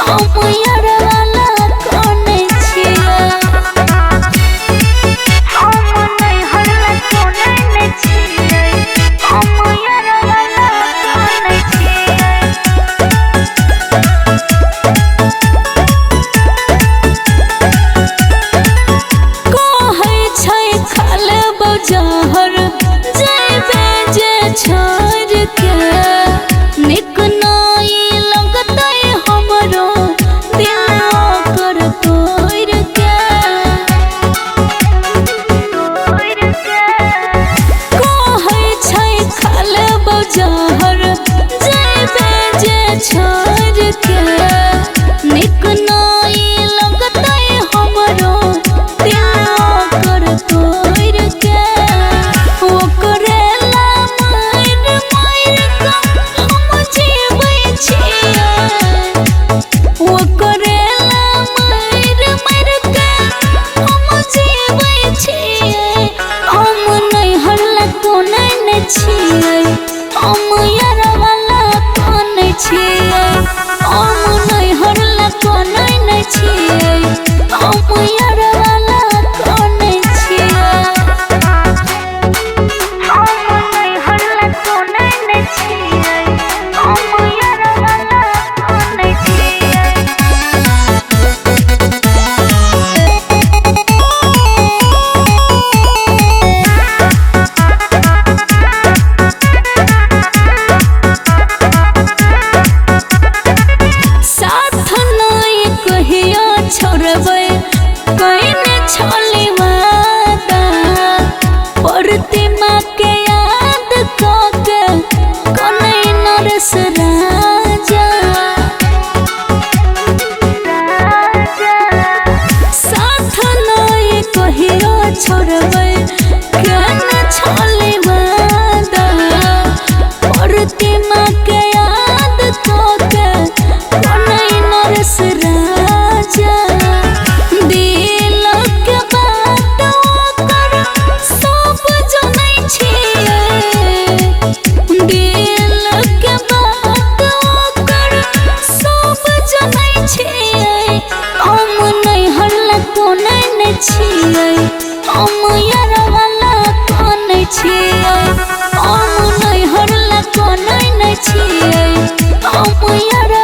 हम यार वाला कोने छिया हम नहीं हरला कोने छिया हम यार वाला कोने छिया कहै छै खाले बजहर जेबे जे छोड़ के निक नहीं लगतै हमरो दिल कर तोड़ के कहै छै खाले बजहर जेबे जे छोड़ के निक नहीं लगतै हमरो दिल कर तोड़ के ओकरेला मार मार के हम जीबै छियै ओकरेला मार मार के हम जीबै छियै हम नहीं हरला कोने ने छियै हम यार वाला कोने छियै हम नहीं हरला कोने ने छियै हम यार वाला कोने छियै हम नहीं हरला कोने ने छियै हम यार वाला कोने छियै साथ नहीं कहियो छोड़बै कइने छली वादा प्रतिमा के याद क के कनै नरस राजा साथ नहीं कहियो छोड़बै कइने छली वादा प्रतिमा के याद क के कनै नरस राजा दिल के बात ओकर सब जनै छियै दिल के बात ओकर सब जनै छियै हम नहीं हरला कोने ने छियै हम यार वाला कोने छियै हम नहीं हरला कोने ने छियै हम यार